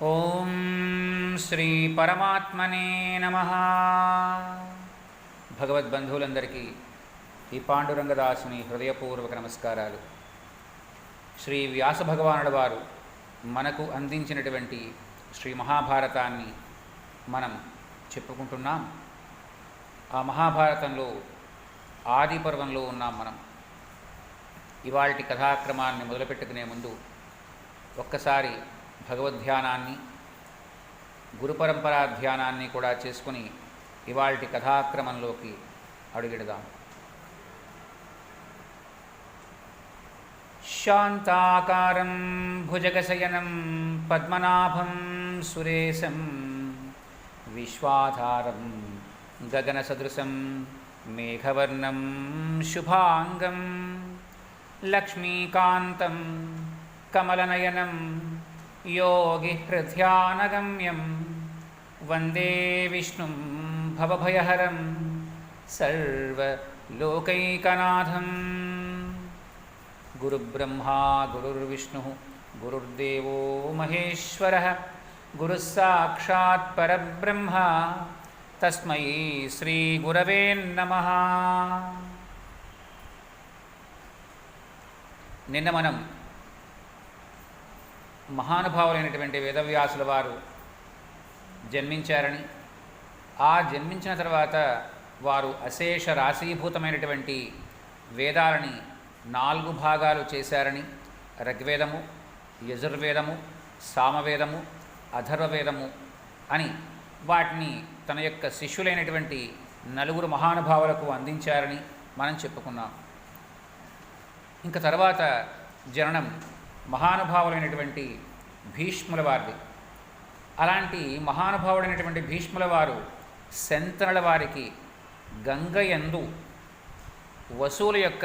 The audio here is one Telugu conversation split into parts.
ఓం శ్రీ పరమాత్మనే నమః. భగవద్బంధువులందరికీ ఈ పాండురంగదాసుని హృదయపూర్వక నమస్కారాలు. శ్రీ వ్యాస భగవానుల వారు మనకు అందించినటువంటి శ్రీ మహాభారతాన్ని మనం చెప్పుకుంటున్నాం. ఆ మహాభారతంలో ఆది పర్వంలో ఉన్నాం మనం. ఇవాల్టి కథాక్రమాన్ని మొదలుపెట్టుకునే ముందు ఒక్కసారి భగవద్ధ్యానాన్ని, గురుపరంపరా ధ్యానాన్ని కూడా చేసుకుని ఇవాల్టి కథాక్రమంలోకి అడుగిడదాం. శాంతాకారం భుజగశయనం పద్మనాభం సురేశం విశ్వాధారం గగనసదృశం మేఘవర్ణం శుభాంగం లక్ష్మీకాంతం కమలనయనం యోగి హృద్యానగమ్యం వందే విష్ణుం భవభయహరం సర్వలోకైకనాథం. గురుబ్రహ్మా గురుర్విష్ణుః గురుర్దేవో మహేశ్వరః గురుః సాక్షాత్ పరబ్రహ్మ తస్మై శ్రీ గురవే నమః. నిన్న మనం మహానుభావులైనటువంటి వేదవ్యాసుల వారు జన్మించారని, ఆ జన్మించిన తర్వాత వారు అశేష రాశీభూతమైనటువంటి వేదాలని 4 భాగాలు చేశారని, ఋగ్వేదము, యజుర్వేదము, సామవేదము, అథర్వవేదము అని వాటిని తన యొక్క శిష్యులైనటువంటి 4 మహానుభావులకు అందించారని మనం చెప్పుకున్నాం. ఇంకా తర్వాత జననం మహానుభావులైనటువంటి భీష్ముల వారిది. అలాంటి మహానుభావుడైనటువంటి భీష్ముల వారు శంతనుల వారికి గంగయందు వసువుల యొక్క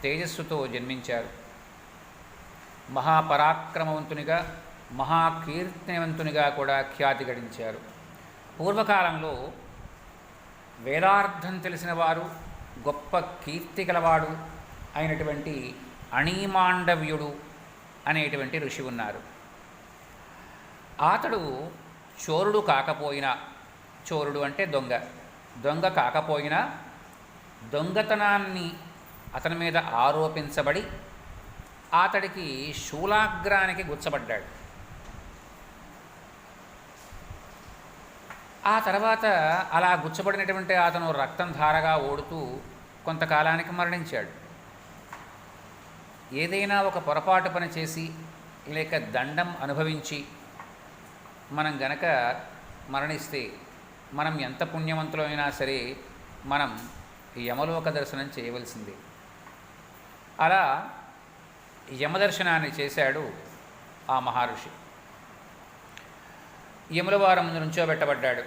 తేజస్సుతో జన్మించారు. మహాపరాక్రమవంతునిగా, మహాకీర్తనవంతునిగా కూడా ఖ్యాతి గడించారు. పూర్వకాలంలో వేదార్థం తెలిసిన వారు, గొప్ప కీర్తి గలవాడు అయినటువంటి అణీమాండవ్యుడు అనేటువంటి ఋషి ఉన్నారు. అతడు చోరుడు కాకపోయినా, చోరుడు అంటే దొంగ కాకపోయినా దొంగతనాన్ని అతని మీద ఆరోపించబడి అతడికి శూలాగ్రానికి గుచ్చబడ్డాడు. ఆ తర్వాత అలా గుచ్చబడినటువంటి అతను రక్తం ధారగా ఓడుతూ కొంతకాలానికి మరణించాడు. ఏదైనా ఒక పొరపాటు పని చేసి లేక దండం అనుభవించి మనం గనక మరణిస్తే మనం ఎంత పుణ్యవంతులమైనా సరే మనం యమలోక దర్శనం చేయవలసిందే. అలా యమదర్శనాన్ని చేశాడు ఆ మహర్షి. యముల వారు ముందు నుంచోబెట్టబడ్డాడు.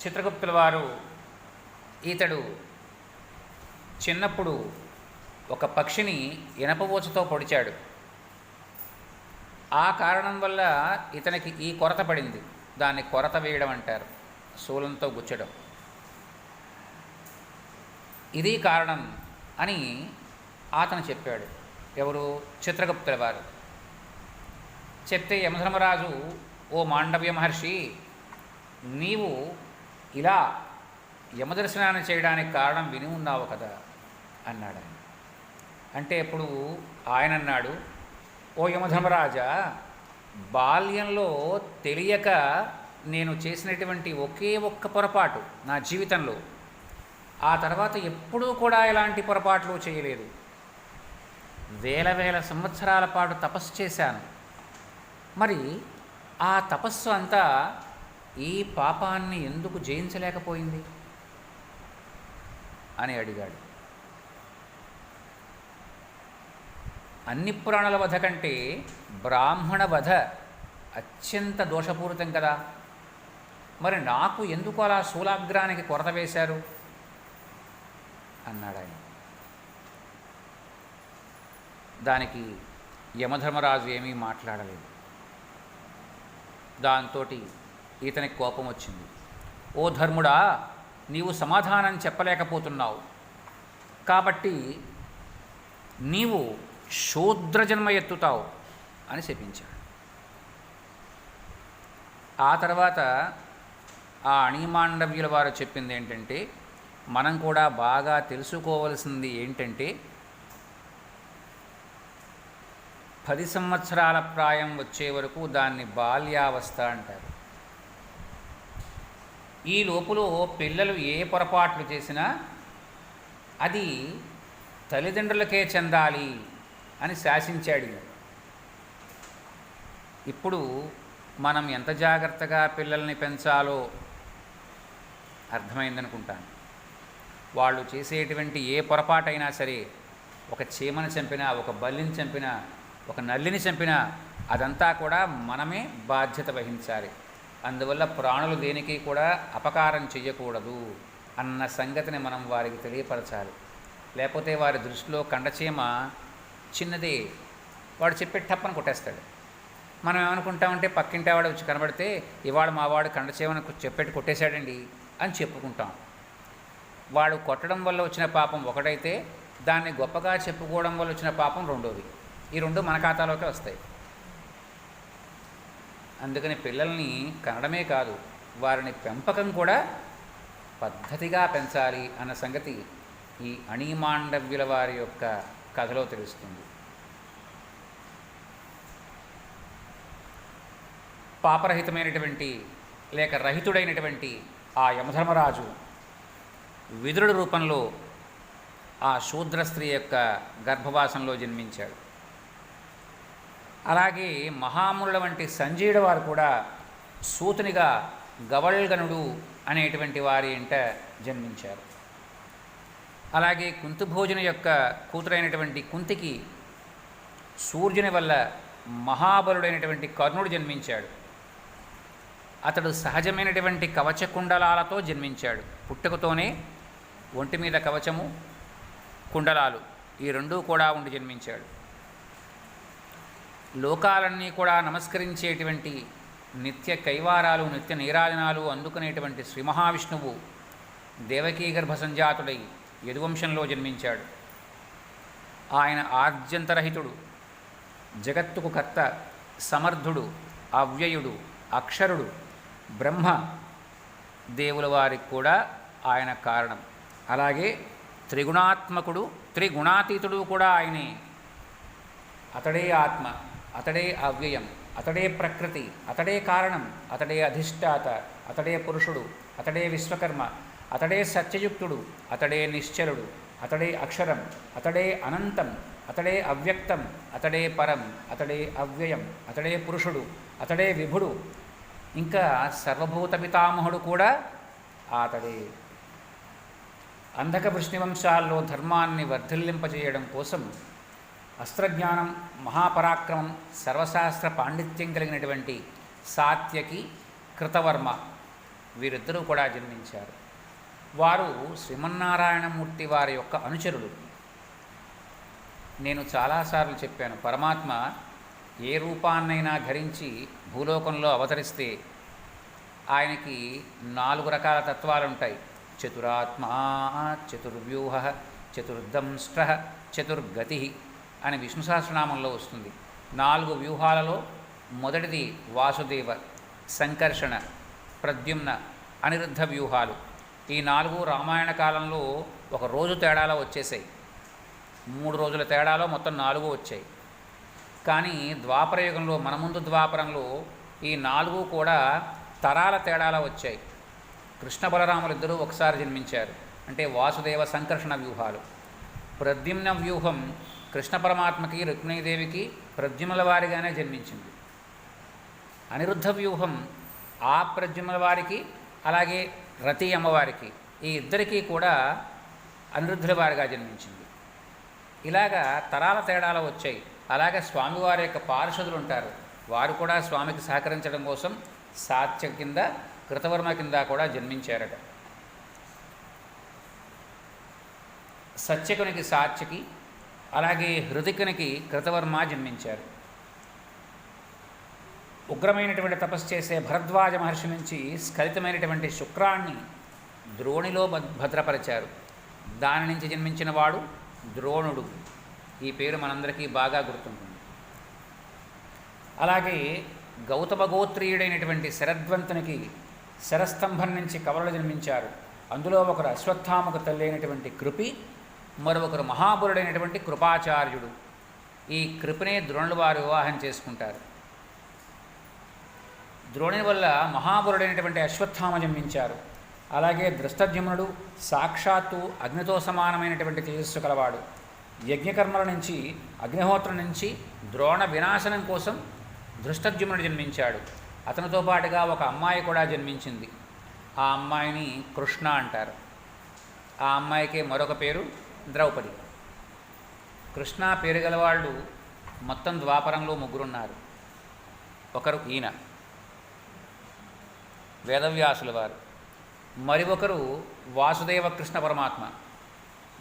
చిత్రగుప్తుల వారు ఇతడు చిన్నప్పుడు ఒక పక్షిని ఇనపవోచుతో పొడిచాడు. ఆ కారణం వల్ల ఇతనికి ఈ కొరత పడింది. దాన్ని కొరత వేయడం అంటారు, శూలంతో గుచ్చడం. ఇది కారణం అని అతను చెప్పాడు. ఎవరు? చిత్రగుప్తుల వారు చెప్తే యమధర్మరాజు, ఓ మాండవ్య మహర్షి, నీవు ఇలా యమదర్శనాన్ని చేయడానికి కారణం విని ఉన్నావు కదా అన్నాడు. అంటే ఇప్పుడు ఆయన అన్నాడు, ఓ యమధర్మరాజా, బాల్యంలో తెలియక నేను చేసినటువంటి ఒకే ఒక్క పొరపాటు నా జీవితంలో, ఆ తర్వాత ఎప్పుడూ కూడా ఇలాంటి పొరపాట్లు చేయలేదు. వేల సంవత్సరాల పాటు తపస్సు చేశాను. మరి ఆ తపస్సు అంతా ఈ పాపాన్ని ఎందుకు జయించలేకపోయింది అని అడిగాడు. అన్ని ప్రాణుల వధ కంటే బ్రాహ్మణ వధ అత్యంత దోషపూరితం కదా, మరి నాకు ఎందుకు అలా శూలాగ్రానికి కొరత వేశారు అన్నాడు ఆయన. దానికి యమధర్మరాజు ఏమీ మాట్లాడలేదు. దాంతో ఇతనికి కోపం వచ్చింది. ఓ ధర్ముడా, నీవు సమాధానం చెప్పలేకపోతున్నావు కాబట్టి నీవు శూద్రజన్మ ఎత్తుతావు అని శపించాడు. ఆ తర్వాత ఆ అణిమాండవ్యుల వారు చెప్పింది ఏంటంటే, మనం కూడా బాగా తెలుసుకోవలసింది ఏంటంటే, 10 సంవత్సరాల ప్రాయం వచ్చే వరకు దాన్ని బాల్యావస్థ అంటారు. ఈ లోపులో పిల్లలు ఏ పొరపాట్లు చేసినా అది తల్లిదండ్రులకే చెందాలి అని శాసించాడు. ఇప్పుడు మనం ఎంత జాగ్రత్తగా పిల్లల్ని పెంచాలో అర్థమైందనుకుంటాను. వాళ్ళు చేసేటువంటి ఏ పొరపాటైనా సరే, ఒక చీమను చంపినా, ఒక బల్లిని చంపినా, ఒక నల్లిని చంపినా అదంతా కూడా మనమే బాధ్యత వహించాలి. అందువల్ల ప్రాణులు దేనికి కూడా అపకారం చెయ్యకూడదు అన్న సంగతిని మనం వారికి తెలియపరచాలి. లేకపోతే వారి దృష్టిలో కండచీమ చిన్నదే, వాడు చెప్పే టప్పని కొట్టేస్తాడు. మనం ఏమనుకుంటామంటే, పక్కింటి వాడు వచ్చి కనబడితే, ఇవాళ మా వాడు కండచీమను చెప్పేట్టు కొట్టేశాడండి అని చెప్పుకుంటాం. వాడు కొట్టడం వల్ల వచ్చిన పాపం ఒకటైతే, దాన్ని గొప్పగా చెప్పుకోవడం వల్ల వచ్చిన పాపం రెండోది. ఈ రెండు మన ఖాతాలోకి వస్తాయి. అందుకని పిల్లల్ని కనడమే కాదు, వారిని పెంపకం కూడా పద్ధతిగా పెంచాలి అన్న సంగతి ఈ అణిమాండవ్యుల వారి యొక్క కథలో తెలుస్తుంది. పాపరహితమైనటువంటి లేక రహితుడైనటువంటి ఆ యమధర్మరాజు విదురుడి రూపంలో ఆ శూద్ర స్త్రీ యొక్క గర్భవాసంలో జన్మించాడు. అలాగే మహామునుల వంటి సంజయుడు వారు కూడా సూతునిగా గవల్గనుడు అనేటువంటి వారి ఇంట జన్మించారు. అలాగే కుంతిభోజుని యొక్క కూతురైనటువంటి కుంతికి సూర్యుని వల్ల మహాబలుడైనటువంటి కర్ణుడు జన్మించాడు. అతడు సహజమైనటువంటి కవచ కుండలాలతో జన్మించాడు. పుట్టుకతోనే ఒంటి మీద కవచము, కుండలాలు ఈ రెండూ కూడా ఉండి జన్మించాడు. లోకాలన్నీ కూడా నమస్కరించేటువంటి నిత్య కైవారాలు, నిత్య నీరాజనాలు అందుకునేటువంటి శ్రీ మహావిష్ణువు దేవకీ గర్భ సంజాతుడై యదువంశంలో జన్మించాడు. ఆయన ఆర్జంతరహితుడు, జగత్తుకు కర్త, సమర్థుడు, అవ్యయుడు, అక్షరుడు, బ్రహ్మ దేవుల వారికి కూడా ఆయన కారణం. అలాగే త్రిగుణాత్మకుడు, త్రిగుణాతీతుడు కూడా ఆయనే. అతడే ఆత్మ, అతడే అవ్యయం, అతడే ప్రకృతి, అతడే కారణం, అతడే అధిష్టాత, అతడే పురుషుడు, అతడే విశ్వకర్మ, అతడే సత్యయుక్తుడు, అతడే నిశ్చలుడు, అతడే అక్షరం, అతడే అనంతం, అతడే అవ్యక్తం, అతడే పరం, అతడే అవ్యయం, అతడే పురుషుడు, అతడే విభుడు, ఇంకా సర్వభూత పితామహుడు కూడా అతడే. అంధక వృష్ణివంశాల్లో ధర్మాన్ని వర్ధిల్లింపజేయడం కోసం అస్త్రజ్ఞానం, మహాపరాక్రమం, సర్వశాస్త్ర పాండిత్యం కలిగినటువంటి సాత్యకి, కృతవర్మ వీరిద్దరూ కూడా జన్మించారు. వారు శ్రీమన్నారాయణమూర్తి వారి యొక్క అనుచరులు. నేను చాలాసార్లు చెప్పాను, పరమాత్మ ఏ రూపాన్నైనా ధరించి భూలోకంలో అవతరిస్తే ఆయనకి 4 రకాల తత్వాలు ఉంటాయి. చతురాత్మా, చతుర్వ్యూహ, చతుర్దంష్ట్ర, చతుర్గతి అని విష్ణు సహస్రనామంలో వస్తుంది. 4 వ్యూహాలలో మొదటిది వాసుదేవ, సంకర్షణ, ప్రద్యుమ్న, అనిరుద్ధ వ్యూహాలు. ఈ 4 రామాయణ కాలంలో ఒక రోజు తేడాలో వచ్చేసాయి. 3 రోజుల తేడాలో మొత్తం 4 వచ్చాయి. కానీ ద్వాపరయుగంలో, మన ముందు ద్వాపరంలో ఈ 4 కూడా తరాల తేడాలో వచ్చాయి. కృష్ణ బలరాములు ఇద్దరూ ఒకసారి జన్మించారు, అంటే వాసుదేవ సంకర్షణ వ్యూహాలు. ప్రద్యుమ్న వ్యూహం కృష్ణ పరమాత్మకి, రుక్మిణీదేవికి ప్రద్యుమ్నుల వారిగానే జన్మించింది. అనిరుద్ధ వ్యూహం ఆ ప్రద్యుమ్నుల వారికి, అలాగే రతి అమ్మవారికి, ఈ ఇద్దరికీ కూడా అనిరుద్ధుల వారిగా జన్మించింది. ఇలాగా తరాల తేడాలు వచ్చాయి. అలాగే స్వామివారి యొక్క పార్షదులు ఉంటారు, వారు కూడా స్వామికి సహకరించడం కోసం సాత్య కింద, కృతవర్మ కింద కూడా జన్మించారట. సత్యకునికి సాత్యకి, అలాగే హృదికునికి కృతవర్మ జన్మించారు. ఉగ్రమైనటువంటి తపస్సు చేసే భరద్వాజ మహర్షి నుంచి స్ఖలితమైనటువంటి శుక్రాన్ని ద్రోణిలో భద్రపరిచారు. దాని నుంచి జన్మించిన వాడు ద్రోణుడు. ఈ పేరు మనందరికీ బాగా గుర్తుంటుంది. అలాగే గౌతమ గోత్రీయుడైనటువంటి శరద్వంతునికి శరస్తంభం నుంచి కవలలు జన్మించారు. అందులో ఒకరు అశ్వత్థామకు తల్లి అయినటువంటి కృపి, మరొకరు మహాబలుడైనటువంటి కృపాచార్యుడు. ఈ కృపినే ద్రోణుల వారు వివాహం చేసుకుంటారు. ద్రోణుని వల్ల మహాబలుడైనటువంటి అశ్వత్థామ జన్మించారు. అలాగే దృష్టద్యుమ్నుడు సాక్షాత్తు అగ్నితో సమానమైనటువంటి తేజస్సు కలవాడు. యజ్ఞకర్మల నుంచి, అగ్నిహోత్రం నుంచి ద్రోణ వినాశనం కోసం దృష్టద్యుమ్నుడు జన్మించాడు. అతనితో పాటుగా ఒక అమ్మాయి కూడా జన్మించింది. ఆ అమ్మాయిని కృష్ణ అంటారు. ఆ అమ్మాయికి మరొక పేరు ద్రౌపది. కృష్ణ పేరు గలవాళ్ళు మొత్తం ద్వాపరంలో ముగ్గురున్నారు. ఒకరు ఈయన వేదవ్యాసుల వారు, మరి ఒకరు వాసుదేవ కృష్ణ పరమాత్మ,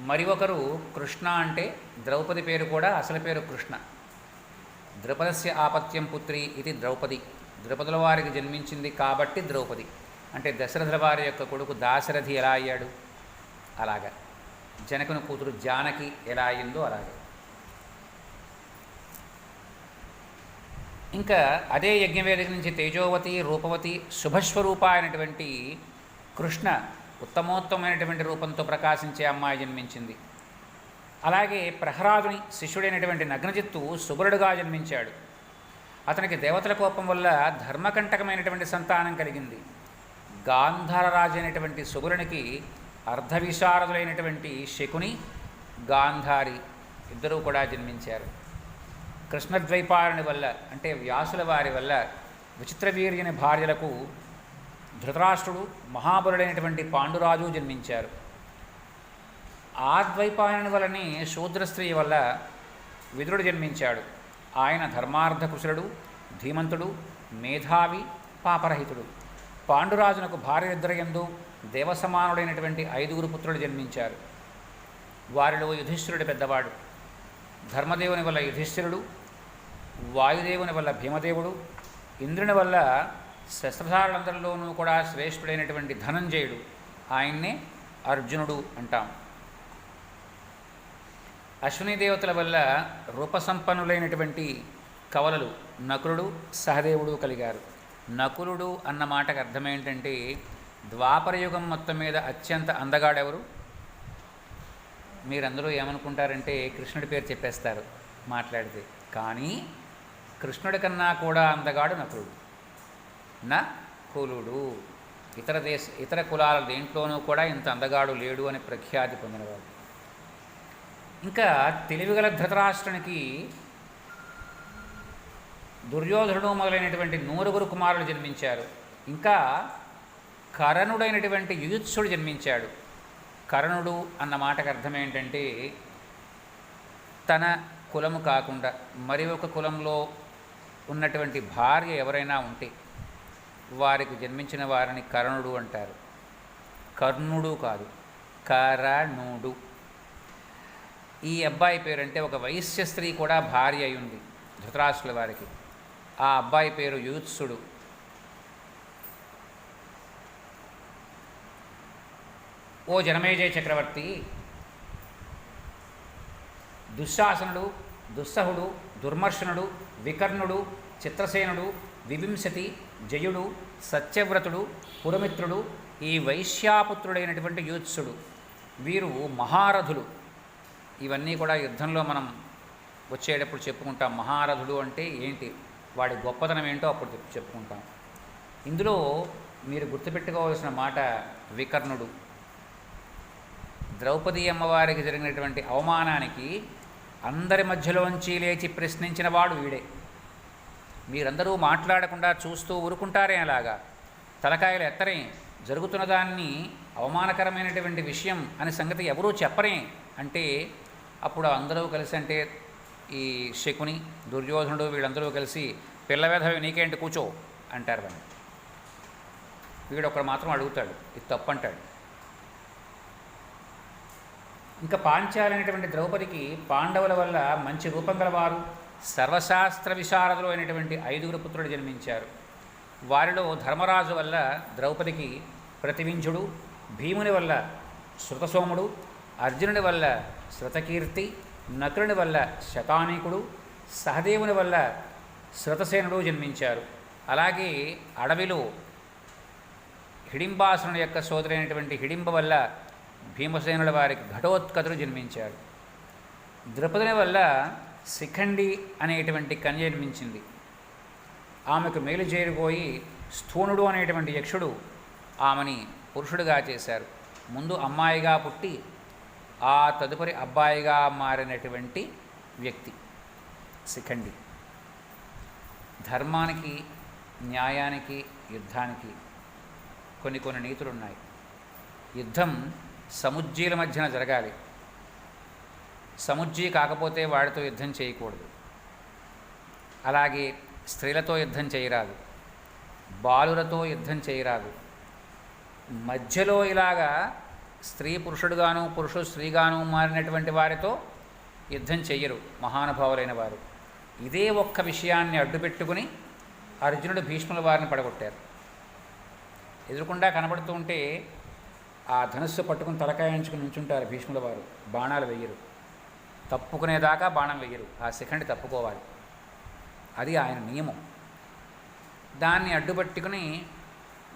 మరి ఒకరు కృష్ణ అంటే ద్రౌపది పేరు కూడా అసలు పేరు కృష్ణ. ద్రుపదస్య ఆపత్యం పుత్రి ఇది ద్రౌపది. ద్రుపదుల వారికి జన్మించింది కాబట్టి ద్రౌపది. అంటే దశరథుల వారి యొక్క కొడుకు దాశరథి ఎలా అయ్యాడు అలాగా, జనకుని కూతురు జానకి ఎలా అయిందో అలాగే. ఇంకా అదే యజ్ఞవేదిక నుంచి తేజోవతి, రూపవతి, శుభస్వరూప అయినటువంటి కృష్ణ ఉత్తమోత్తమైనటువంటి రూపంతో ప్రకాశించే అమ్మాయి జన్మించింది. అలాగే ప్రహ్లాదుని శిష్యుడైనటువంటి నగ్నజిత్తు సుబలుడుగా జన్మించాడు. అతనికి దేవతల కోపం వల్ల ధర్మకంటకమైనటువంటి సంతానం కలిగింది. గాంధారరాజు అయినటువంటి సుబలునికి అర్ధవిశారదులైనటువంటి శకుని, గాంధారి ఇద్దరూ కూడా జన్మించారు. కృష్ణద్వైపారుని వల్ల అంటే వ్యాసుల వారి వల్ల విచిత్రవీర్యుని భార్యలకు ధృతరాష్ట్రుడు, మహాబలుడైనటువంటి పాండురాజు జన్మించారు. ఆ ద్వైపాయనుని వల్లనే శూద్రస్త్రీ వల్ల విదురుడు జన్మించాడు. ఆయన ధర్మార్థకుశలుడు, ధీమంతుడు, మేధావి, పాపరహితుడు. పాండురాజునకు భార్యలిద్దరయందు దేవసమానుడైనటువంటి 5 పుత్రులు జన్మించారు. వారిలో యుధిష్ఠిరుడు పెద్దవాడు. ధర్మదేవుని వల్ల యుధిష్ఠిరుడు, వాయుదేవుని వల్ల భీమదేవుడు, ఇంద్రుని వల్ల శస్త్రధారులందరిలోనూ కూడా శ్రేష్ఠుడైనటువంటి ధనంజయుడు. ఆయన్నే అర్జునుడు అంటాం. అశ్విని దేవతల వల్ల రూపసంపన్నులైనటువంటి కవలలు నకులుడు, సహదేవుడు కలిగారు. నకులుడు అన్న మాటకు అర్థమేంటంటే ద్వాపరయుగం మొత్తం మీద అత్యంత అందగాడెవరు? మీరందరూ ఏమనుకుంటారంటే కృష్ణుడి పేరు చెప్పేస్తారు మాట్లాడితే. కానీ కృష్ణుడి కన్నా కూడా అందగాడు నకులుడు. నకులుడు ఇతర కులాల దేంట్లోనూ కూడా ఇంత అందగాడు లేడు అని ప్రఖ్యాతి పొందినవాడు. ఇంకా తెలివిగల ధృతరాష్ట్రునికి దుర్యోధనుడు మొదలైనటువంటి 9 కుమారులు జన్మించారు. ఇంకా కరణుడైనటువంటి యుయుత్సుడు జన్మించాడు. కరణుడు అన్న మాటకు అర్థం ఏంటంటే తన కులము కాకుండా మరి ఒక కులంలో ఉన్నటువంటి భార్య ఎవరైనా ఉంటే వారికి జన్మించిన వారిని కరణుడు అంటారు. కర్ణుడు కాదు, కరణుడు. ఈ అబ్బాయి పేరంటే ఒక వైశ్య స్త్రీ కూడా భార్య అయి ఉంది ధృతరాష్ట్రుల వారికి. ఆ అబ్బాయి పేరు యూత్సుడు. ఓ జనమేజయ చక్రవర్తి, దుశ్శాసనుడు, దుస్సహుడు, దుర్మర్శనుడు, వికర్ణుడు, చిత్రసేనుడు, వివింశతి, జయుడు, సత్యవ్రతుడు, పురమిత్రుడు, ఈ వైశ్యాపుత్రుడైనటువంటి యూత్సుడు, వీరు మహారథులు. ఇవన్నీ కూడా యుద్ధంలో మనం వచ్చేటప్పుడు చెప్పుకుంటాం. మహారథుడు అంటే ఏంటి, వాడి గొప్పతనం ఏంటో అప్పుడు చెప్పుకుంటాం. ఇందులో మీరు గుర్తుపెట్టుకోవాల్సిన మాట వికర్ణుడు. ద్రౌపది అమ్మవారికి జరిగినటువంటి అవమానానికి అందరి మధ్యలోంచి లేచి ప్రశ్నించిన వాడు వీడే. మీరందరూ మాట్లాడకుండా చూస్తూ ఊరుకుంటారే, అలాగా తలకాయలు ఎత్తరే, జరుగుతున్న దాన్ని అవమానకరమైనటువంటి విషయం అనే సంగతి ఎవరూ చెప్పరే అంటే అప్పుడు అందరూ కలిసి, అంటే ఈ శకుని, దుర్యోధనుడు వీళ్ళందరూ కలిసి పిల్లవేధవి నీకేంటి కూర్చో అంటారు. వాడిని వీడు ఒకడు మాత్రం అడుగుతాడు, ఇది తప్పంటాడు. ఇంకా పాంచాలి అనేటువంటి ద్రౌపదికి పాండవుల వల్ల మంచి రూపం గలవారు, సర్వశాస్త్ర విశారదులు అయినటువంటి 5 పుత్రులు జన్మించారు. వారిలో ధర్మరాజు వల్ల ద్రౌపదికి ప్రతివింజుడు, భీముని వల్ల శృతసోముడు, అర్జునుడి వల్ల శృతకీర్తి, నకులుని వల్ల శతానీకుడు, సహదేవుని వల్ల శృతసేనుడు జన్మించారు. అలాగే అడవిలో హిడింబాసురుని యొక్క సోదరైనటువంటి హిడింబ వల్ల భీమసేనుల వారికి ఘటోత్కచుడు జన్మించాడు. ద్రౌపదుని వల్ల శిఖండి అనేటువంటి కన్య జన్మించింది. ఆమెకు మేలు చేరిపోయి స్థూణుడు అనేటువంటి యక్షుడు ఆమెని పురుషుడిగా చేశారు. ముందు అమ్మాయిగా పుట్టి ఆ తదుపరి అబ్బాయిగా మారినటువంటి వ్యక్తి శిఖండి. ధర్మానికి, న్యాయానికి, యుద్ధానికి కొన్ని నీతులున్నాయి. యుద్ధం సముజ్జీల మధ్యన జరగాలి. సముజ్జీ కాకపోతే వాడితో యుద్ధం చేయకూడదు. అలాగే స్త్రీలతో యుద్ధం చేయరాదు, బాలులతో యుద్ధం చేయరాదు. మధ్యలో ఇలాగా స్త్రీ పురుషుడుగాను, పురుషుడు స్త్రీగాను మారినటువంటి వారితో యుద్ధం చెయ్యరు మహానుభావులైన వారు. ఇదే ఒక్క విషయాన్ని అడ్డుపెట్టుకుని అర్జునుడు భీష్ముల వారిని పడగొట్టారు. ఎదురుకుండా కనబడుతూ ఉంటే ఆ ధనుస్సు పట్టుకుని తలకాయించుకుని నుంచుంటారు భీష్ముల వారు. బాణాలు వెయ్యరు, తప్పుకునేదాకా బాణం వెయ్యరు. ఆ శిఖండి తప్పుకోవాలి, అది ఆయన నియమం. దాన్ని అడ్డుపట్టుకుని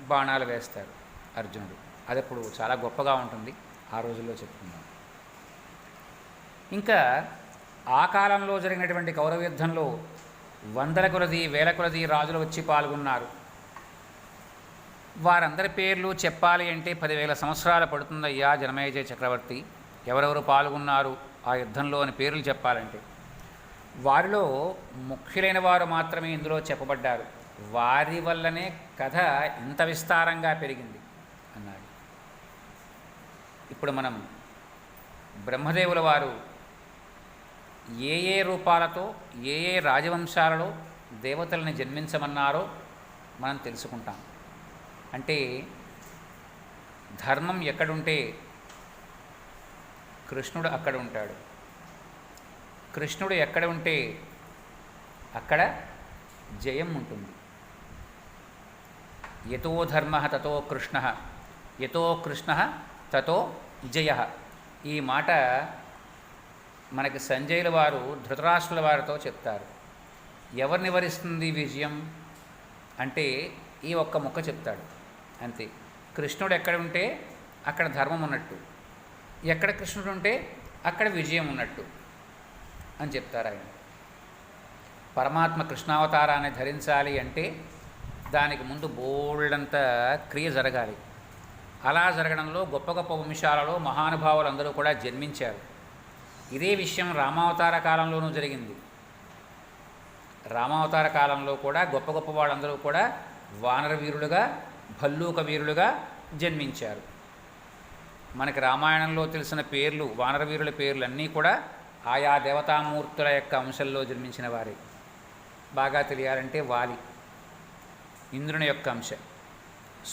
బాణాలు వేస్తారు అర్జునుడు. అది అప్పుడు చాలా గొప్పగా ఉంటుంది, ఆ రోజుల్లో చెప్పుకుందాం. ఇంకా ఆ కాలంలో జరిగినటువంటి కౌరవ యుద్ధంలో వందల కొలది, వేల కొలది రాజులు వచ్చి పాల్గొన్నారు. వారందరి పేర్లు చెప్పాలి అంటే 10,000 సంవత్సరాలు పడుతుందయ్యా జనమేజయ చక్రవర్తి. ఎవరెవరు పాల్గొన్నారు ఆ యుద్ధంలో అని పేర్లు చెప్పాలంటే. వారిలో ముఖ్యులైన వారు మాత్రమే ఇందులో చెప్పబడ్డారు. వారి వల్లనే కథ ఇంత విస్తారంగా పెరిగింది అన్నాడు. ఇప్పుడు మనం బ్రహ్మదేవుల వారు ఏ ఏ రూపాలతో ఏ ఏ రాజవంశాలలో దేవతల్ని జన్మించమన్నారో మనం తెలుసుకుంటాం. అంటే ధర్మం ఎక్కడుంటే కృష్ణుడు అక్కడ ఉంటాడు, కృష్ణుడు ఎక్కడ ఉంటే అక్కడ జయం ఉంటుంది. యతో ధర్మ తతో కృష్ణ, యతో కృష్ణ తతో జయ. ఈ మాట మనకి సంజయుల వారు ధృతరాష్ట్రుల వారితో చెప్తారు. ఎవరిని వరిస్తుంది విజయం అంటే ఈ ఒక్క ముక్క చెప్తాడు అంతే. కృష్ణుడు ఎక్కడ ఉంటే అక్కడ ధర్మం ఉన్నట్టు, ఎక్కడ కృష్ణుడు ఉంటే అక్కడ విజయం ఉన్నట్టు అని చెప్తారు ఆయన. పరమాత్మ కృష్ణావతారాన్ని ధరించాలి అంటే దానికి ముందు బోల్డంత క్రియ జరగాలి. అలా జరగడంలో గొప్ప గొప్ప వంశాలలో మహానుభావులందరూ కూడా జన్మించారు. ఇదే విషయం రామావతార కాలంలోనూ జరిగింది. రామావతార కాలంలో కూడా గొప్ప గొప్ప వాళ్ళందరూ కూడా వానర వీరులుగా, భల్లూక వీరులుగా జన్మించారు. మనకి రామాయణంలో తెలిసిన పేర్లు, వానర వీరుల పేర్లు అన్నీ కూడా ఆయా దేవతామూర్తుల యొక్క అంశంలో జన్మించిన వారే. బాగా తెలియాలంటే వాలి ఇంద్రుని యొక్క అంశ,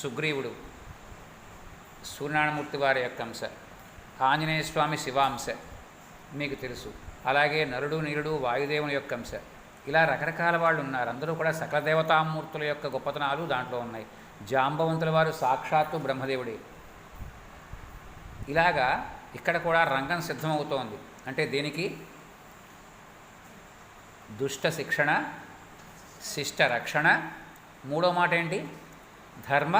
సుగ్రీవుడు సూర్యనారాయణమూర్తి వారి యొక్క అంశ, ఆంజనేయ స్వామి శివాంశ మీకు తెలుసు. అలాగే నరుడు, నీరుడు వాయుదేవుని యొక్క అంశ. ఇలా రకరకాల వాళ్ళు ఉన్నారు. అందరూ కూడా సకల దేవతామూర్తుల యొక్క గొప్పతనాలు దాంట్లో ఉన్నాయి. జాంబవంతుల వారు సాక్షాత్తు బ్రహ్మదేవుడే. ఇలాగా ఇక్కడ కూడా రంగం సిద్ధమవుతోంది. అంటే దేనికి? దుష్ట శిక్షణ, శిష్ట రక్షణ, మూడో మాట ఏంటి? ధర్మ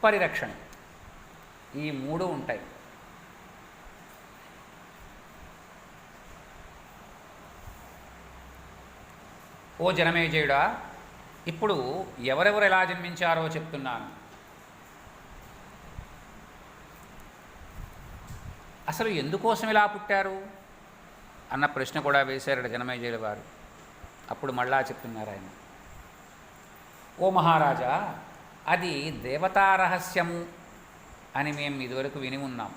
పరిరక్షణ. ఈ మూడు ఉంటాయి. ఓ జనమేజయుడా, ఇప్పుడు ఎవరెవరు ఎలా జన్మించారో చెప్తున్నాను. అసలు ఎందుకోసం ఇలా పుట్టారు అన్న ప్రశ్న కూడా వేశారట జనమేజయుల వారు. అప్పుడు మళ్ళా చెప్తున్నారు ఆయన. ఓ మహారాజా, అది దేవతా రహస్యము అని మేము ఇదివరకు విని ఉన్నాం.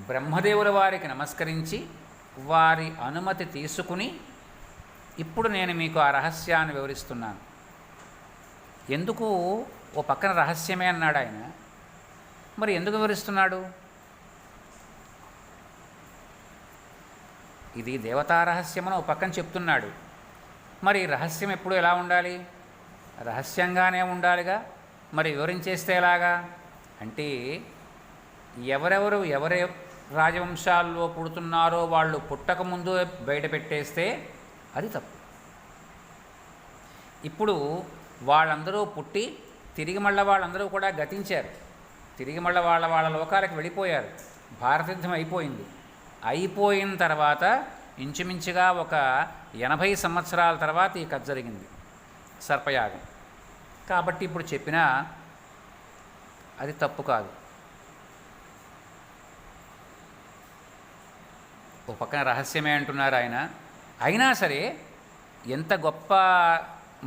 బ్రహ్మదేవుల వారికి నమస్కరించి వారి అనుమతి తీసుకుని ఇప్పుడు నేను మీకు ఆ రహస్యాన్ని వివరిస్తున్నాను. ఎందుకు? ఓ పక్కన రహస్యమే అన్నాడు ఆయన. మరి ఎందుకు వివరిస్తున్నాడు? ఇది దేవతా రహస్యమని ఓ పక్కన చెప్తున్నాడు. మరి రహస్యం ఎప్పుడు ఎలా ఉండాలి? రహస్యంగానే ఉండాలిగా. మరి వివరించేస్తే ఎలాగా అంటే, ఎవరెవరు ఎవరే రాజవంశాల్లో పుడుతున్నారో వాళ్ళు పుట్టకముందు బయట పెట్టేస్తే అది తప్పు. ఇప్పుడు వాళ్ళందరూ పుట్టి తిరిగి మళ్ళీ వాళ్ళందరూ కూడా గతించారు, తిరిగి మళ్ళీ వాళ్ళ లోకాలకు వెళ్ళిపోయారు. భారతయుద్ధం అయిపోయింది. అయిపోయిన తర్వాత ఇంచుమించుగా ఒక 80 సంవత్సరాల తర్వాత ఈ కథ జరిగింది, సర్పయాగం. కాబట్టి ఇప్పుడు చెప్పినా అది తప్పు కాదు. ఓ పక్కన రహస్యమే అంటున్నారు ఆయన. అయినా సరే ఎంత గొప్ప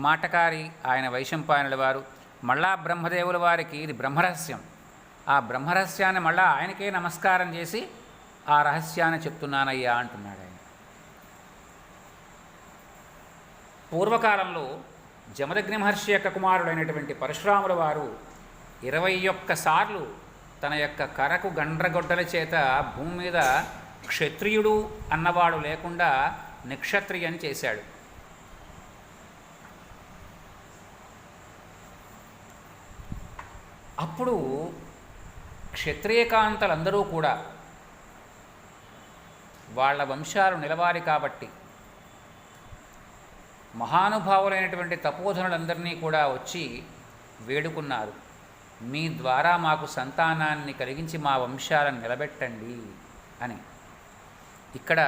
మాటకారి ఆయన వైశంపాయనుల వారు. మళ్ళా బ్రహ్మదేవుల వారికి ఇది బ్రహ్మరహస్యం. ఆ బ్రహ్మరహస్యాన్ని మళ్ళా ఆయనకే నమస్కారం చేసి ఆ రహస్యాన్ని చెప్తున్నానయ్యా అంటున్నాడు ఆయన. పూర్వకాలంలో జమదగ్ని మహర్షి యొక్క కుమారుడైనటువంటి పరశురాముల వారు 21 సార్లు తన యొక్క కరకు గండ్రగొడ్డల చేత భూమి మీద క్షత్రియుడు అన్నవాడు లేకుండా నిక్షత్రియని చేశాడు. అప్పుడు క్షత్రియకాంతలందరూ కూడా వాళ్ళ వంశాలు నిలవాలి కాబట్టి మహానుభావులైనటువంటి తపోధనులందరినీ కూడా వచ్చి వేడుకున్నారు, మీ ద్వారా మాకు సంతానాన్ని కలిగించి మా వంశాలను నిలబెట్టండి అని. ఇక్కడ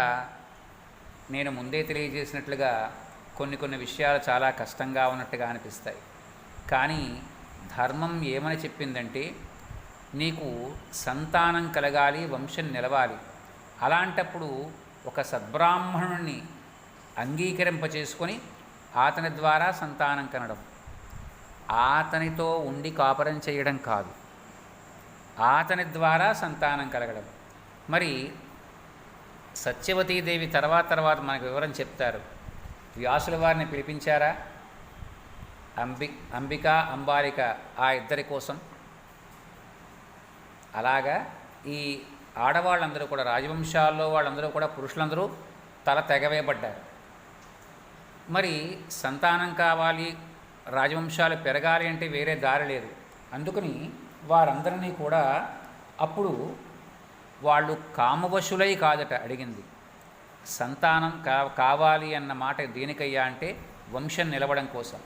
నేను ముందే తెలియజేసినట్లుగా కొన్ని విషయాలు చాలా కష్టంగా ఉన్నట్టుగా అనిపిస్తాయి. కానీ ధర్మం ఏమని చెప్పిందంటే నీకు సంతానం కలగాలి, వంశం నిలవాలి. అలాంటప్పుడు ఒక సద్బ్రాహ్మణుణ్ణి అంగీకరింపచేసుకొని అతని ద్వారా సంతానం కనడం, అతనితో ఉండి కాపరం చేయడం కాదు, అతని ద్వారా సంతానం కలగడం. మరి సత్యవతీదేవి తర్వాత మనకు వివరం చెప్తారు. వ్యాసుల వారిని పిలిపించారా అంబిక అంబాలిక ఆ ఇద్దరి కోసం. అలాగా ఈ ఆడవాళ్ళందరూ కూడా రాజవంశాల్లో వాళ్ళందరూ కూడా పురుషులందరూ తల తెగవేయబడ్డారు. మరి సంతానం కావాలి, రాజవంశాలు పెరగాలి అంటే వేరే దారి లేదు. అందుకని వారందరినీ కూడా అప్పుడు వాళ్ళు కామవశులై కాదట అడిగింది, సంతానం కావాలి అన్న మాట దేనికయ్యా అంటే వంశం నిలవడం కోసం.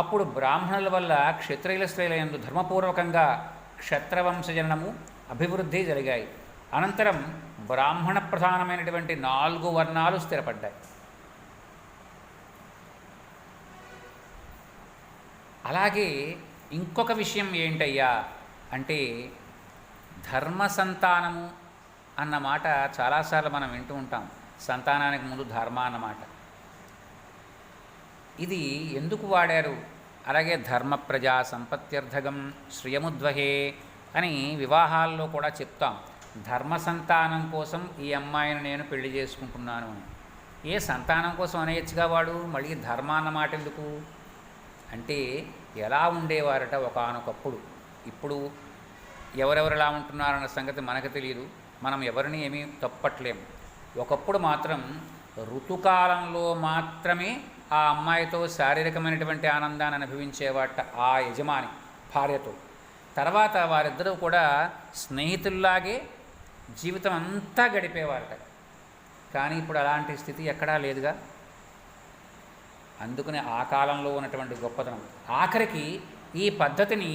అప్పుడు బ్రాహ్మణుల వల్ల క్షత్రియుల స్త్రీలందు ధర్మపూర్వకంగా క్షత్రవంశజననము అభివృద్ధి జరిగాయి. అనంతరం బ్రాహ్మణ ప్రధానమైనటువంటి 4 వర్ణాలు స్థిరపడ్డాయి. అలాగే ఇంకొక విషయం ఏంటయ్యా అంటే ధర్మ సంతానము అన్న మాట చాలాసార్లు మనం వింటూ ఉంటాం. సంతానానికి ముందు ధర్మ అన్నమాట ఇది ఎందుకు వాడారు? అలాగే ధర్మ ప్రజా సంపత్త్యర్థగం శ్రియముద్వహే అని వివాహాల్లో కూడా చెప్తాం. ధర్మ సంతానం కోసం ఈ అమ్మాయిని నేను పెళ్లి చేసుకుంటున్నాను అని. ఏ సంతానం కోసం అనేయచ్చుగా వాడు, మళ్ళీ ధర్మ అన్నమాట ఎందుకు అంటే ఎలా ఉండేవారట ఒకానొకప్పుడు. ఇప్పుడు ఎవరెవరు ఎలా ఉంటున్నారన్న సంగతి మనకు తెలియదు, మనం ఎవరిని ఏమీ తప్పట్లేము. ఒకప్పుడు మాత్రం ఋతుకాలంలో మాత్రమే ఆ అమ్మాయితో శారీరకమైనటువంటి ఆనందాన్ని అనుభవించేవాట ఆ యజమాని భార్యతో. తర్వాత వారిద్దరూ కూడా స్నేహితుల్లాగే జీవితం అంతా గడిపేవారట. కానీ ఇప్పుడు అలాంటి స్థితి ఎక్కడా లేదుగా. అందుకని ఆ కాలంలో ఉన్నటువంటి గొప్పతనం. ఆఖరికి ఈ పద్ధతిని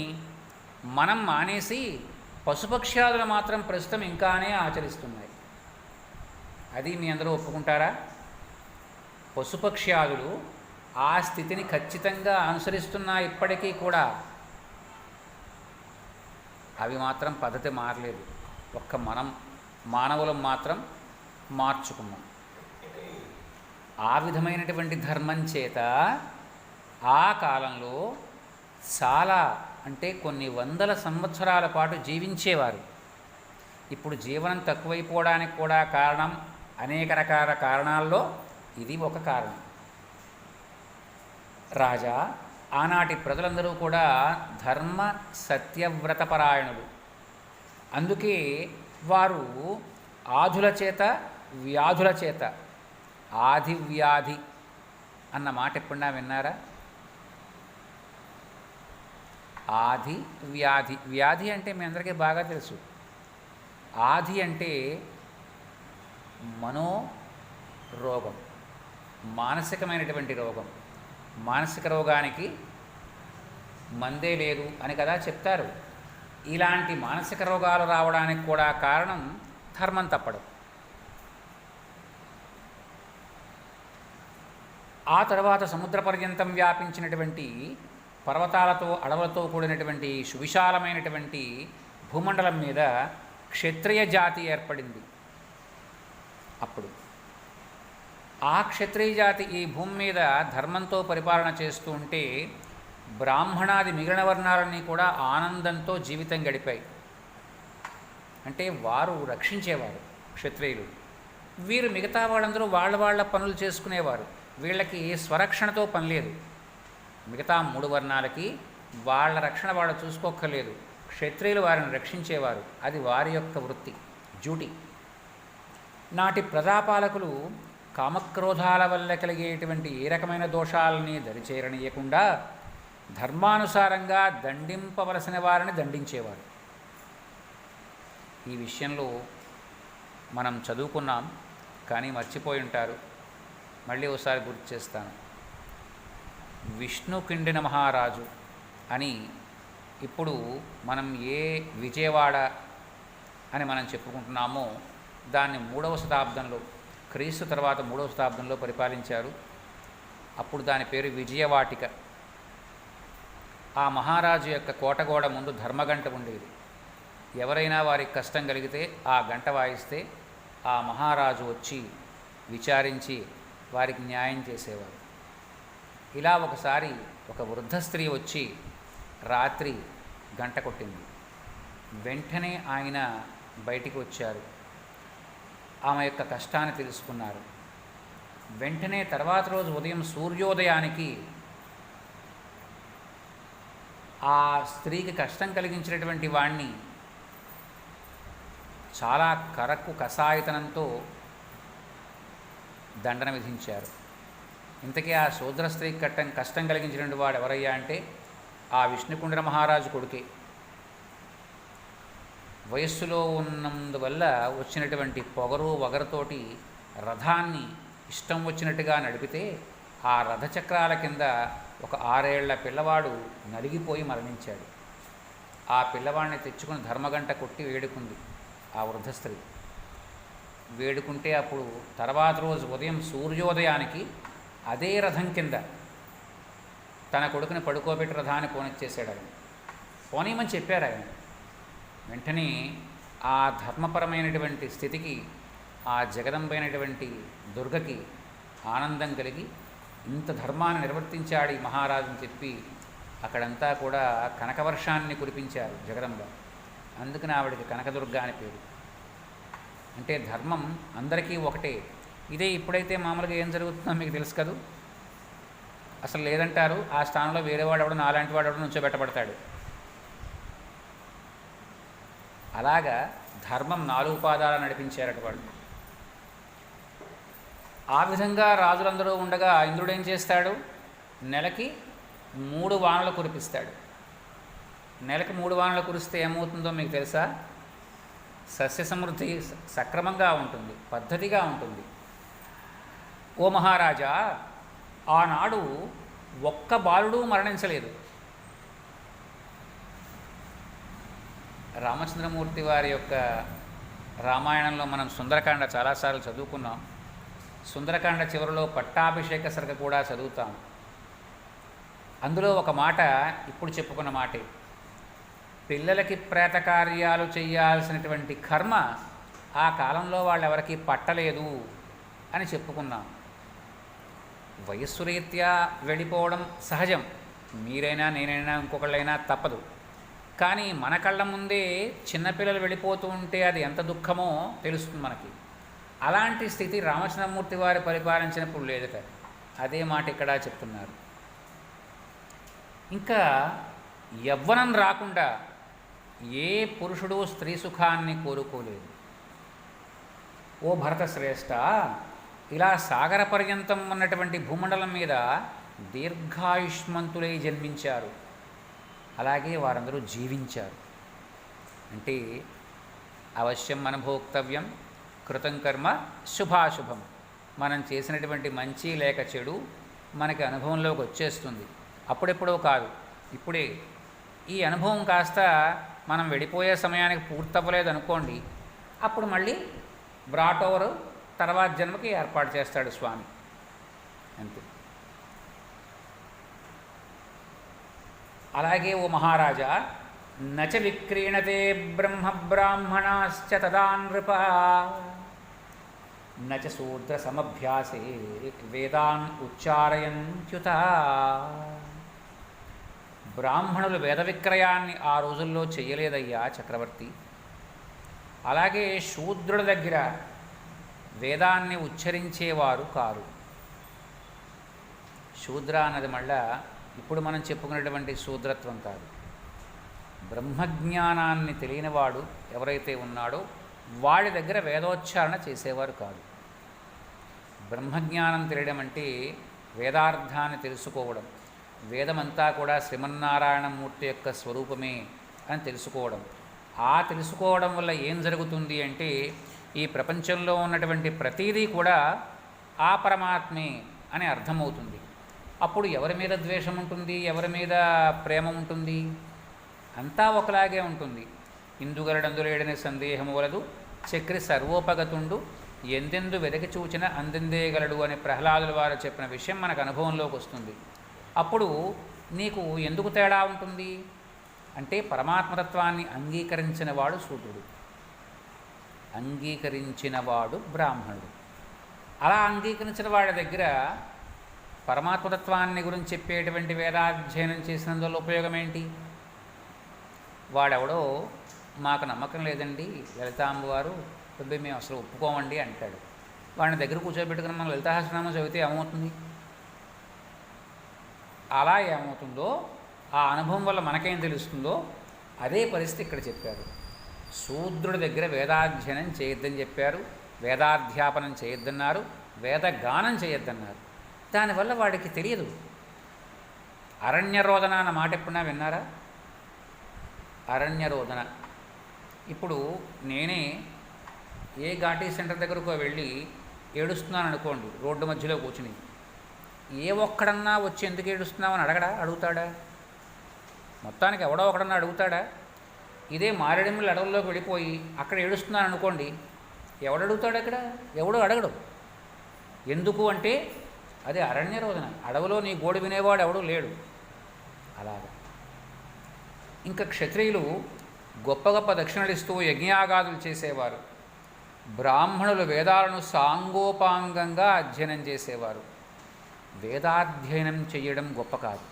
మనం మానేసి పశుపక్ష్యాదులు మాత్రం ప్రస్తుతం ఇంకానే ఆచరిస్తున్నాయి. అది మీ అందరూ ఒప్పుకుంటారా? పశుపక్ష్యాదులు ఆ స్థితిని ఖచ్చితంగా అనుసరిస్తున్నా ఇప్పటికీ కూడా. అవి మాత్రం పద్ధతి మారలేదు. ఒక్క మనం మానవులం మాత్రం మార్చుకున్నాం. ఆ విధమైనటువంటి ధర్మం చేత ఆ కాలంలో చాలా అంటే కొన్ని వందల సంవత్సరాల పాటు జీవించేవారు. ఇప్పుడు జీవనం తక్కువైపోవడానికి కూడా కారణం అనేక రకాల కారణాల్లో ఇది ఒక కారణం. రాజా, ఆనాటి ప్రజలందరూ కూడా ధర్మ సత్యవ్రతపరాయణులు. అందుకే వారు ఆధుల చేత వ్యాధుల చేత, ఆధివ్యాధి అన్న మాట ఎప్పుడన్నా విన్నారా? ఆది వ్యాధి, వ్యాధి అంటే మీ అందరికీ బాగా తెలుసు. ఆది అంటే మనోరోగం, మానసికమైనటువంటి రోగం. మానసిక రోగానికి మందే లేదు అని కదా చెప్తారు. ఇలాంటి మానసిక రోగాలు రావడానికి కూడా కారణం ధర్మం తప్పడం. ఆ తర్వాత సముద్ర పర్యంతం వ్యాపించినటువంటి పర్వతాలతో అడవులతో కూడినటువంటి సువిశాలమైనటువంటి భూమండలం మీద క్షత్రియ జాతి ఏర్పడింది. అప్పుడు ఆ క్షత్రియ జాతి ఈ భూమి మీద ధర్మంతో పరిపాలన చేస్తూ ఉంటే బ్రాహ్మణాది మిగిలిన వర్ణాలన్నీ కూడా ఆనందంతో జీవితం గడిపాయి. అంటే వారు రక్షించేవారు క్షత్రియులు. వీరు మిగతా వాళ్ళందరూ వాళ్ళ పనులు చేసుకునేవారు. వీళ్ళకి స్వరక్షణతో పని లేదు. మిగతా 3 వర్ణాలకి వాళ్ళ రక్షణ వాళ్ళు చూసుకోక్కర్లేదు. క్షత్రియులు వారిని రక్షించేవారు. అది వారి యొక్క వృత్తి, డ్యూటీ. నాటి ప్రజాపాలకులు కామక్రోధాల వల్ల కలిగేటువంటి ఏ రకమైన దోషాలని దరిచేరనీయకుండా ధర్మానుసారంగా దండింపవలసిన వారిని దండించేవారు. ఈ విషయంలో మనం చదువుకున్నాం, కానీ మర్చిపోయి ఉంటారు. మళ్ళీ ఒకసారి గుర్తు చేస్తాను. విష్ణుకిండిన మహారాజు అని ఇప్పుడు మనం ఏ విజయవాడ అని మనం చెప్పుకుంటున్నామో దాన్ని 3వ శతాబ్దంలో, క్రీస్తు తర్వాత 3వ శతాబ్దంలో పరిపాలించారు. అప్పుడు దాని పేరు విజయవాటిక. ఆ మహారాజు యొక్క కోటగోడ ముందు ధర్మగంట ఉండేది. ఎవరైనా వారికి కష్టం కలిగితే ఆ గంట వాయిస్తే ఆ మహారాజు వచ్చి విచారించి వారికి న్యాయం చేసేవారు. ఇలా ఒకసారి ఒక వృద్ధ స్త్రీ వచ్చి రాత్రి గంట కొట్టింది. వెంటనే ఆయన బయటికి వచ్చారు. ఆమె యొక్క కష్టాన్ని తెలుసుకున్నారు. వెంటనే తర్వాత రోజు ఉదయం సూర్యోదయానికి ఆ స్త్రీకి కష్టం కలిగించినటువంటి వాణ్ణి చాలా కసాయితనంతో దండన విధించారు. ఇంతకీ ఆ శూద్ర స్త్రీకి కష్టం కలిగించినటువంటి వాడు ఎవరయ్యా అంటే ఆ విష్ణుకుండిన మహారాజు కొడుకే. వయస్సులో ఉన్నందువల్ల వచ్చినటువంటి పొగరు వగరుతోటి రథాన్ని ఇష్టం వచ్చినట్టుగా నడిపితే ఆ రథచక్రాల కింద ఒక 6 ఏళ్ల పిల్లవాడు నలిగిపోయి మరణించాడు. ఆ పిల్లవాడిని తెచ్చుకుని ధర్మగంట కొట్టి వేడుకుంది ఆ వృద్ధ స్త్రీ. వేడుకుంటే అప్పుడు తర్వాత రోజు ఉదయం సూర్యోదయానికి అదే రథం కింద తన కొడుకుని పడుకోబెట్టి రథాన్ని పోనిచ్చేసాడు ఆయన. పోనీమని చెప్పారు ఆయన. వెంటనే ఆ ధర్మపరమైనటువంటి స్థితికి ఆ జగదంబైనటువంటి దుర్గకి ఆనందం కలిగి ఇంత ధర్మాన్ని నిర్వర్తించాడు ఈ మహారాజు అని చెప్పి అక్కడంతా కూడా కనకవర్షాన్ని కురిపించారు జగదంబ. అందుకని ఆవిడకి కనకదుర్గ అని పేరు. అంటే ధర్మం అందరికీ ఒకటే. ఇదే ఇప్పుడైతే మామూలుగా ఏం జరుగుతుందో మీకు తెలుసు కదూ. అసలు లేదంటారు, ఆ స్థానంలో వేరేవాడు ఎవడో నాలాంటి వాడు ఎవడో నుంచోబెట్టబడతాడు. అలాగా ధర్మం 4 పాదాలు నడిపించారట వాళ్ళు. ఆ విధంగా రాజులందరూ ఉండగా ఇంద్రుడు ఏం చేస్తాడు? నెలకి 3 వానలు కురిపిస్తాడు. నెలకి 3 వానలు కురిస్తే ఏమవుతుందో మీకు తెలుసా? సస్య సమృద్ధి సక్రమంగా ఉంటుంది, పద్ధతిగా ఉంటుంది. ఓ మహారాజా, ఆనాడు ఒక్క బాలుడు మరణించలేదు. రామచంద్రమూర్తి వారి యొక్క రామాయణంలో మనం సుందరకాండ చాలాసార్లు చదువుకున్నాం. సుందరకాండ చివరిలో పట్టాభిషేక సర్గ కూడా చదువుతాం. అందులో ఒక మాట ఇప్పుడు చెప్పుకున్న మాటే. పిల్లలకి ప్రేత కార్యాలు చేయాల్సినటువంటి కర్మ ఆ కాలంలో వాళ్ళెవరికి పట్టలేదు అని చెప్పుకున్నాం. వయస్సు రీత్యా వెళ్ళిపోవడం సహజం. మీరైనా నేనైనా ఇంకొకళ్ళైనా తప్పదు. కానీ మన కళ్ళ ముందే చిన్నపిల్లలు వెళ్ళిపోతూ ఉంటే అది ఎంత దుఃఖమో తెలుస్తుంది మనకి. అలాంటి స్థితి రామచంద్రమూర్తి వారు పరిపాలించినప్పుడు లేదట. అదే మాట ఇక్కడ చెప్తున్నారు. ఇంకా యవ్వనం రాకుండా ఏ పురుషుడు స్త్రీ సుఖాన్ని కోరుకోలేదు. ఓ భరత శ్రేష్ఠ, ఇలా సాగర పర్యంతం ఉన్నటువంటి భూమండలం మీద దీర్ఘాయుష్మంతులై జన్మించారు. అలాగే వారందరూ జీవించారు. అంటే అవశ్యం మన భోక్తవ్యం కృతం కర్మ శుభాశుభం. మనం చేసినటువంటి మంచి లేక చెడు మనకి అనుభవంలోకి వచ్చేస్తుంది. అప్పుడెప్పుడో కాదు, ఇప్పుడే. ఈ అనుభవం కాస్త మనం వెళ్ళిపోయే సమయానికి పూర్తవ్వలేదు అనుకోండి, అప్పుడు మళ్ళీ బ్రాట్ ఓవర్ తర్వాత జన్మకి ఏర్పాటు చేస్తాడు స్వామి, అంతే. అలాగే ఓ మహారాజా, నచ విక్రీణతే బ్రహ్మ బ్రాహ్మణాశ్చ తదా నృప నచ శూద్ర సమభ్యాసే వేదాన్ ఉచ్చారయంత్యుత. బ్రాహ్మణులు వేద విక్రయాన్ని ఆ రోజుల్లో చెయ్యలేదయ్యా చక్రవర్తి. అలాగే శూద్రుల దగ్గర వేదాన్ని ఉచ్చరించేవారు కారు. శూద్ర అన్నది మళ్ళా ఇప్పుడు మనం చెప్పుకున్నటువంటి శూద్రత్వం కాదు. బ్రహ్మజ్ఞానాన్ని తెలియనివాడు ఎవరైతే ఉన్నాడో వాడి దగ్గర వేదోచ్చారణ చేసేవారు కాదు. బ్రహ్మజ్ఞానం తెలియడం అంటే వేదార్థాన్ని తెలుసుకోవడం, వేదమంతా కూడా శ్రీమన్నారాయణమూర్తి యొక్క స్వరూపమే అని తెలుసుకోవడం. ఆ తెలుసుకోవడం వల్ల ఏం జరుగుతుంది అంటే ఈ ప్రపంచంలో ఉన్నటువంటి ప్రతీదీ కూడా ఆ పరమాత్మే అని అర్థమవుతుంది. అప్పుడు ఎవరి మీద ద్వేషం ఉంటుంది, ఎవరి మీద ప్రేమ ఉంటుంది? అంతా ఒకలాగే ఉంటుంది. ఇందుగలడందులేడని సందేహము వలదు, చక్రి సర్వోపగతుండు, ఎందెందు వెదకి చూచిన అందిందేగలడు అని ప్రహ్లాదుల వారు చెప్పిన విషయం మనకు అనుభవంలోకి వస్తుంది. అప్పుడు నీకు ఎందుకు తేడా ఉంటుంది అంటే పరమాత్మతత్వాన్ని అంగీకరించినవాడు శూద్రుడు, అంగీకరించినవాడు బ్రాహ్మణుడు. అలా అంగీకరించిన వాడి దగ్గర పరమాత్మతత్వాన్ని గురించి చెప్పేటువంటి వేదాధ్యయనం చేసినందువల్ల ఉపయోగం ఏంటి? వాడెవడో మాకు నమ్మకం లేదండి లలితాంబు వారు, మేము అసలు ఒప్పుకోమండి అంటాడు. వాడిని దగ్గర కూర్చోబెట్టుకుని మనం లలితాసహస్రనామం చదివితే ఏమవుతుంది? అలా ఏమవుతుందో, ఆ అనుభవం వల్ల మనకేం తెలుస్తుందో అదే పరిస్థితి ఇక్కడ చెప్పారు. శూద్రుడి దగ్గర వేదాధ్యయనం చేయొద్దని చెప్పారు, వేదాధ్యాపనం చేయొద్దన్నారు, వేదగానం చేయొద్దన్నారు. దానివల్ల వాడికి తెలియదు. అరణ్యరోదన అన్న మాట ఎప్పుడన్నా విన్నారా? అరణ్యరోదన. ఇప్పుడు నేనే ఏ ఘాటీ సెంటర్ దగ్గరకు వెళ్ళి ఏడుస్తున్నాను అనుకోండి, రోడ్డు మధ్యలో కూర్చుని, ఏ ఒక్కడన్నా వచ్చి ఎందుకు ఏడుస్తున్నామని అడుగుతాడా? మొత్తానికి ఎవడో ఒకడన్నా అడుగుతాడా? ఇదే మారేడుమిల్లి అడవుల్లోకి వెళ్ళిపోయి అక్కడ ఏడుస్తున్నాను అనుకోండి, ఎవడడుగుతాడు? అక్కడ ఎవడో అడగడు. ఎందుకు అంటే అది అరణ్యరోదన. అడవిలో నీ గోడు వినేవాడు ఎవడూ లేడు. అలాగా ఇంకా క్షత్రియులు గొప్ప గొప్ప దక్షిణలు ఇస్తూ యజ్ఞయాగాదులు చేసేవారు. బ్రాహ్మణులు వేదాలను సాంగోపాంగంగా అధ్యయనం చేసేవారు. వేదాధ్యయనం చేయడం గొప్ప కాదు,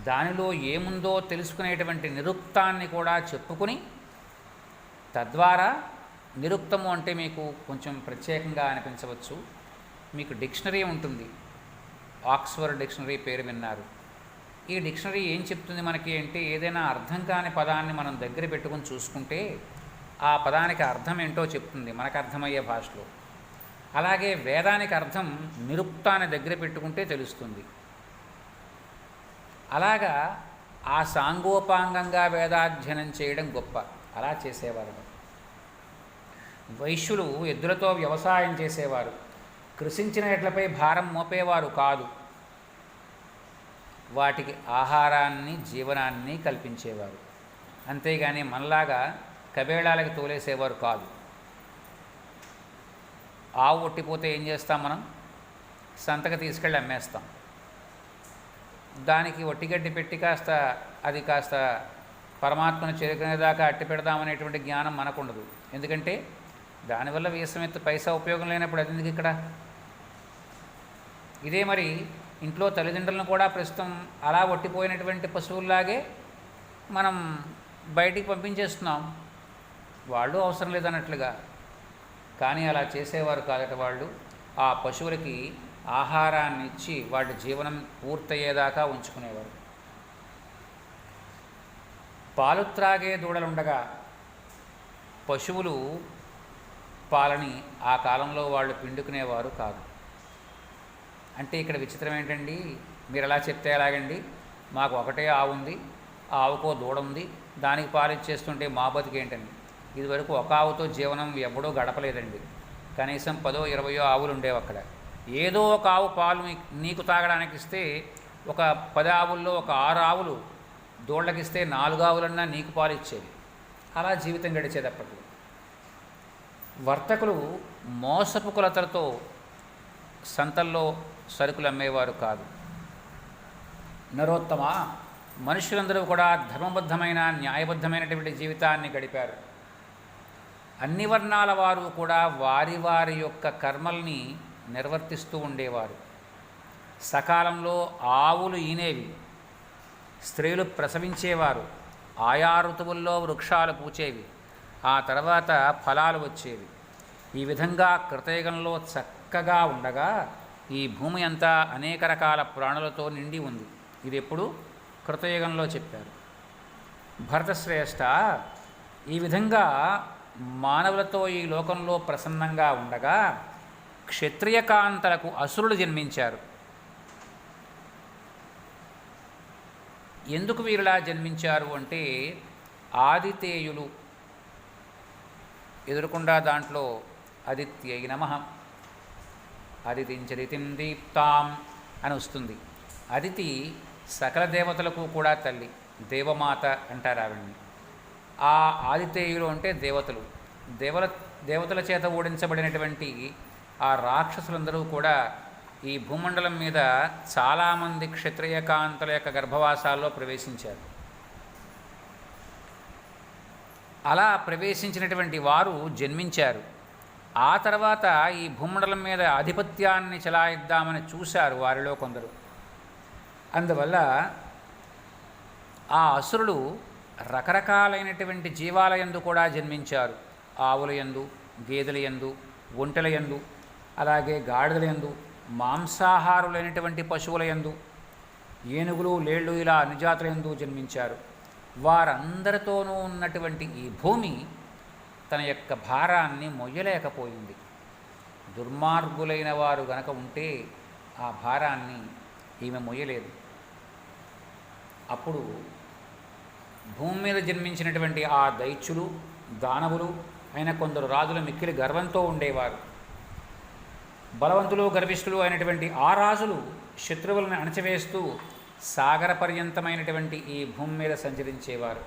దానిలో ఏముందో తెలుసుకునేటువంటి నిరుక్తాన్ని కూడా చెప్పుకుని, తద్వారా నిరుక్తము అంటే మీకు కొంచెం ప్రత్యేకంగా అనిపించవచ్చు. మీకు డిక్షనరీ ఉంటుంది, ఆక్స్ఫర్డ్ డిక్షనరీ పేరు విన్నారు. ఈ డిక్షనరీ ఏం చెప్తుంది మనకి అంటే, ఏదైనా అర్థం కాని పదాన్ని మనం దగ్గర పెట్టుకుని చూసుకుంటే ఆ పదానికి అర్థం ఏంటో చెప్తుంది మనకు అర్థమయ్యే భాషలో. అలాగే వేదానికి అర్థం నిరుక్తాన్ని దగ్గర పెట్టుకుంటే తెలుస్తుంది. అలాగా ఆ సాంగోపాంగంగా వేదాధ్యయనం చేయడం గొప్ప. అలా చేసేవారు. వైశ్యులు ఎద్దులతో వ్యవసాయం చేసేవారు. కృషించిన ఎడ్లపై భారం మోపేవారు కాదు, వాటికి ఆహారాన్ని జీవనాన్ని కల్పించేవారు. అంతేగాని మనలాగా కబేళాలకు తోలేసేవారు కాదు. ఆవు ఒట్టిపోతే ఏం చేస్తాం మనం? సంతకు తీసుకెళ్ళి అమ్మేస్తాం. దానికి ఒట్టిగడ్డి పెట్టి అది కాస్త పరమాత్మను చేరుకునేదాకా అట్టి పెడదామనేటువంటి జ్ఞానం మనకుండదు. ఎందుకంటే దానివల్ల వీసమెత్తు పైసా ఉపయోగం లేనప్పుడు అది ఎందుకు ఇక్కడ? ఇదే మరి ఇంట్లో తల్లిదండ్రులను కూడా ప్రస్తుతం అలా ఒట్టిపోయినటువంటి పశువుల్లాగే మనం బయటికి పంపించేస్తున్నాం. వాళ్ళు అవసరం లేదన్నట్లుగా. కానీ అలా చేసేవారు కాదట వాళ్ళు. ఆ పశువులకి ఆహారాన్ని ఇచ్చి వాటి జీవనం పూర్తయ్యేదాకా ఉంచుకునేవారు. పాలు త్రాగే దూడలుండగా పశువులు పాలని ఆ కాలంలో వాళ్ళు పిండుకునేవారు కాదు. అంటే ఇక్కడ విచిత్రం ఏంటండి? మీరు ఎలా చెప్తే ఎలాగండి? మాకు ఒకటే ఆవు ఉంది, ఆ ఆవుకో దూడ ఉంది, దానికి పాలు ఇచ్చేస్తుంటే మా బతికేంటండి? ఇదివరకు ఒక ఆవుతో జీవనం ఎప్పుడూ గడపలేదండి. కనీసం 10-20 ఆవులు ఉండేవి అక్కడ. ఏదో ఒక ఆవు పాలు నీకు తాగడానికి ఇస్తే ఒక 10 ఆవుల్లో ఒక 6 ఆవులు దూళ్ళకిస్తే 4 ఆవులన్నా నీకు పాలు ఇచ్చేవి. అలా జీవితం గడిచేది అప్పట్లో. వర్తకులు మోసపు కొలతలతో సంతల్లో సరుకులు అమ్మేవారు కాదు. నరోత్తమ, మనుషులందరూ కూడా ధర్మబద్ధమైన న్యాయబద్ధమైనటువంటి జీవితాన్ని గడిపారు. అన్ని వర్ణాల వారు కూడా వారి వారి యొక్క కర్మల్ని నిర్వర్తిస్తూ ఉండేవారు. సకాలంలో ఆవులు ఈనేవి, స్త్రీలు ప్రసవించేవారు, ఆయా ఋతువుల్లో వృక్షాలు పూచేవి, ఆ తర్వాత ఫలాలు వచ్చేవి. ఈ విధంగా కృతయుగంలో చక్కగా ఉండగా ఈ భూమి అంతా అనేక రకాల ప్రాణులతో నిండి ఉంది. ఇది ఎప్పుడు కృతయుగంలో చెప్పారు. భరతశ్రేష్ఠ, ఈ విధంగా మానవులతో ఈ లోకంలో ప్రసన్నంగా ఉండగా క్షత్రియకాంతలకు అసురులు జన్మించారు. ఎందుకు వీరిలా జన్మించారు అంటే, ఆదితేయులు ఎదురుకుండా దాంట్లో ఆదిత్యై నమః, అదితించరితిం దీప్తాం అని వస్తుంది. అదితి సకల దేవతలకు కూడా తల్లి, దేవమాత అంటారు ఆవిడ్ని. ఆ ఆదితేయులు అంటే దేవతలు. దేవతల చేత ఓడించబడినటువంటి ఆ రాక్షసులందరూ కూడా ఈ భూమండలం మీద చాలామంది క్షత్రియకాంతల యొక్క గర్భవాసాల్లో ప్రవేశించారు. అలా ప్రవేశించినటువంటి వారు జన్మించారు. ఆ తర్వాత ఈ భూమండలం మీద ఆధిపత్యాన్ని చెలాయిద్దామని చూశారు వారిలో కొందరు. అందువల్ల ఆ అసురులు రకరకాలైనటువంటి జీవాల యందు కూడా జన్మించారు. ఆవుల యందు, గేదెల యందు, ఒంటెల యందు, అలాగే గాడిదల యందు, మాంసాహారులైనటువంటి పశువుల యందు, ఏనుగులు, లేళ్ళు, ఇలా అన్ని జాతుల యందు జన్మించారు. వారందరితోనూ ఉన్నటువంటి ఈ భూమి తన యొక్క భారాన్ని మొయ్యలేకపోయింది. దుర్మార్గులైన వారు గనక ఉంటే ఆ భారాన్ని ఈమె మొయ్యలేదు. అప్పుడు భూమి మీద జన్మించినటువంటి ఆ దైత్యులు, దానవులు అయిన కొందరు రాజుల మిక్కిలి గర్వంతో ఉండేవారు. బలవంతులు, గర్విష్ఠులు అయినటువంటి ఆ రాజులు శత్రువులను అణచివేస్తూ సాగర పర్యంతమైనటువంటి ఈ భూమి మీద సంచరించేవారు.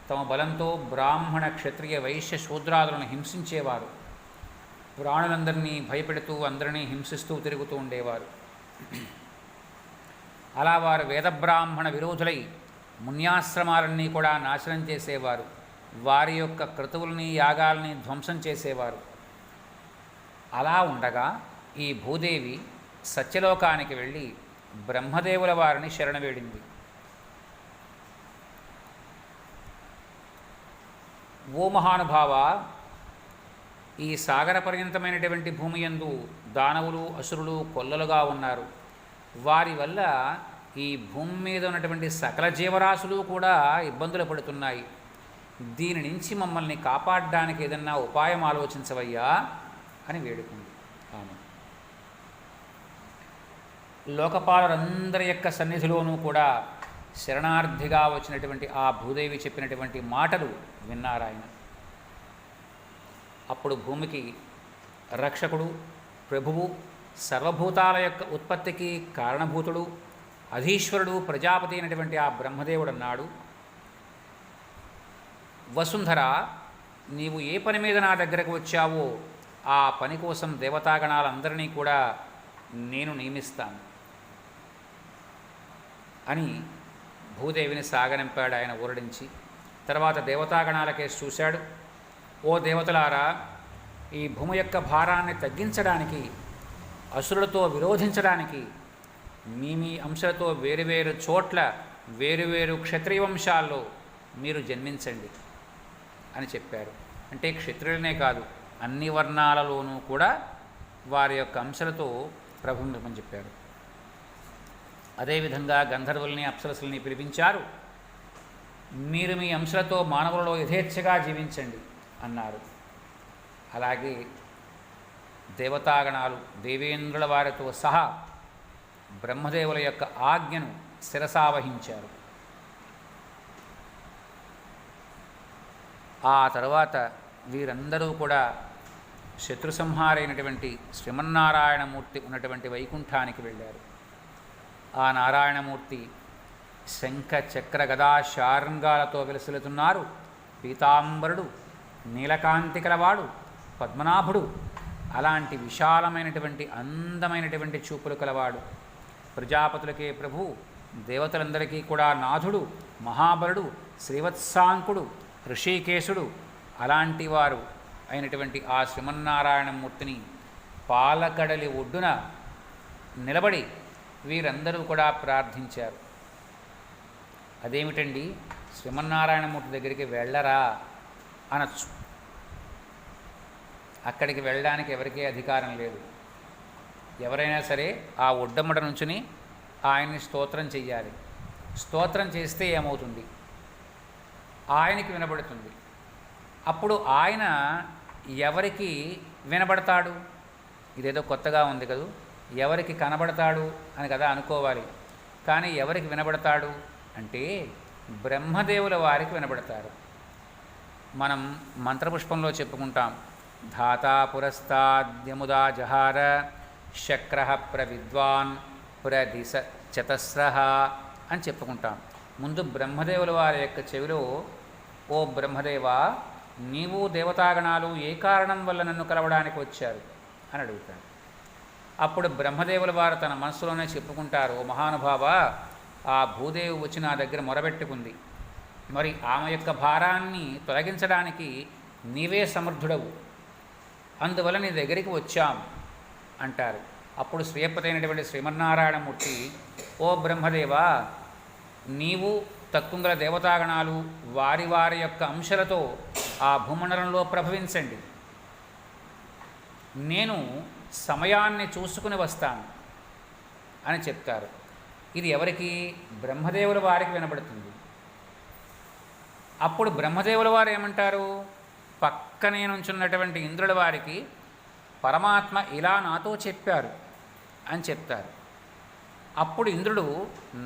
తమ బలంతో బ్రాహ్మణ, క్షత్రియ, వైశ్య, శూద్రాదులను హింసించేవారు. ప్రాణులందరినీ భయపెడుతూ అందరినీ హింసిస్తూ తిరుగుతూ ఉండేవారు. అలా వారు వేదబ్రాహ్మణ విరోధులై మున్యాశ్రమాలన్నీ కూడా నాశనం చేసేవారు. వారి యొక్క క్రతువుల్ని, యాగాల్ని ధ్వంసం చేసేవారు. అలా ఉండగా ఈ భూదేవి సత్యలోకానికి వెళ్ళి బ్రహ్మదేవుల వారిని శరణవేడింది. ఓ మహానుభావ, ఈ సాగర పర్యంతమైనటువంటి భూమి యందు దానవులు, అసురులు కొల్లలుగా ఉన్నారు. వారి వల్ల ఈ భూమి మీద ఉన్నటువంటి సకల జీవరాశులు కూడా ఇబ్బందులు పడుతున్నాయి. దీని నుంచి మమ్మల్ని కాపాడడానికి ఏదన్నా ఉపాయం ఆలోచించవయ్యా అని వేడుకుంది ఆమె. లోకపాలరందరి యొక్క సన్నిధిలోనూ కూడా శరణార్థిగా వచ్చినటువంటి ఆ భూదేవి చెప్పినటువంటి మాటలు విన్నారాయన. అప్పుడు భూమికి రక్షకుడు, ప్రభువు, సర్వభూతాల యొక్క ఉత్పత్తికి కారణభూతుడు, అధీశ్వరుడు, ప్రజాపతి అయినటువంటి ఆ బ్రహ్మదేవుడు అన్నాడు, వసుంధర, నీవు ఏ పని మీద నా దగ్గరకు వచ్చావో ఆ పని కోసం దేవతాగణాలందరినీ కూడా నేను నియమిస్తాను అని భూదేవిని సాగనింపాడు ఆయన ఊరడించి. తర్వాత దేవతాగణాలకేసి చూశాడు. ఓ దేవతలారా, ఈ భూమి యొక్క భారాన్ని తగ్గించడానికి, అసురులతో విరోధించడానికి మీ మీ అంశాలతో వేరువేరు చోట్ల వేరువేరు క్షత్రియ వంశాల్లో మీరు జన్మించండి అని చెప్పారు. అంటే క్షత్రియులనే కాదు, అన్ని వర్ణాలలోనూ కూడా వారి యొక్క అంశాలతో ప్రభంజమని చెప్పారు. అదేవిధంగా గంధర్వుల్ని, అప్సరసుల్ని పిలిపించారు. మీరు మీ అంశాలతో మానవులలో యథేచ్ఛగా జీవించండి అన్నారు. అలాగే దేవతాగణాలు దేవేంద్రుల వారితో సహా బ్రహ్మదేవుల యొక్క ఆజ్ఞను శిరసావహించారు. ఆ తర్వాత వీరందరూ కూడా శత్రు సంహారైనటువంటి శ్రీమన్నారాయణమూర్తి ఉన్నటువంటి వైకుంఠానికి వెళ్ళారు. ఆ నారాయణమూర్తి శంఖ చక్ర గదా శార్ంగాలతో విలసిల్లుతున్నారు. పీతాంబరుడు, నీలకాంతి కలవాడు, పద్మనాభుడు, అలాంటి విశాలమైనటువంటి అందమైనటువంటి చూపులు కలవాడు, ప్రజాపతులకే ప్రభు, దేవతలందరికీ కూడా నాథుడు, మహాబలుడు, శ్రీవత్సాంకుడు, ఋషికేశుడు, అలాంటి వారు అయినటువంటి ఆ శ్రీమన్నారాయణమూర్తిని పాలకడలి ఒడ్డున నిలబడి వీరందరూ కూడా ప్రార్థించారు. అదేమిటండి, శ్రీమన్నారాయణమూర్తి దగ్గరికి వెళ్ళరా అనొచ్చు. అక్కడికి వెళ్ళడానికి ఎవరికీ అధికారం లేదు. ఎవరైనా సరే ఆ ఒడ్డమ్మట నుంచుని ఆయన్ని స్తోత్రం చెయ్యాలి. స్తోత్రం చేస్తే ఏమవుతుంది? ఆయనకి వినబడుతుంది. అప్పుడు ఆయన ఎవరికి వినబడతాడు? ఇదేదో కొత్తగా ఉంది కదూ. ఎవరికి కనబడతాడు అని కదా అనుకోవాలి. కానీ ఎవరికి వినబడతాడు అంటే బ్రహ్మదేవుల వారికి వినబడతారు. మనం మంత్రపుష్పంలో చెప్పుకుంటాం, ధాతా పురస్తాద్యముదా జహార శక్ర ప్రవిద్వాన్ ప్రదిశ చతస్ర అని చెప్పుకుంటాం. ముందు బ్రహ్మదేవుల వారి యొక్క చెవిలో, ఓ బ్రహ్మదేవా, నీవు దేవతాగణాలు ఏ కారణం వల్ల నన్ను కలవడానికి వచ్చారు అని అడుగుతాడు. అప్పుడు బ్రహ్మదేవుల వారు తన మనసులోనే చెప్పుకుంటారు, ఓ మహానుభావ, ఆ భూదేవి వచ్చి నా దగ్గర మొరబెట్టుకుంది. మరి ఆమె యొక్క భారాన్ని తొలగించడానికి నీవే సమర్థుడవు, అందువల్ల నీ దగ్గరికి వచ్చాం అంటారు. అప్పుడు శ్రీయపతైనటువంటి శ్రీమన్నారాయణమూర్తి, ఓ బ్రహ్మదేవా, నీవు తక్కుంగల దేవతాగణాలు వారి వారి యొక్క అంశాలతో ఆ భూమండలంలో ప్రభవించండి. నేను సమయాన్ని చూసుకుని వస్తాను అని చెప్తారు. ఇది ఎవరికి? బ్రహ్మదేవుల వారికి వినబడుతుంది. అప్పుడు బ్రహ్మదేవుల వారు ఏమంటారు? పక్కనే నుంచున్నటువంటి ఇంద్రుల వారికి పరమాత్మ ఇలా నాతో చెప్పారు అని చెప్తారు. అప్పుడు ఇంద్రుడు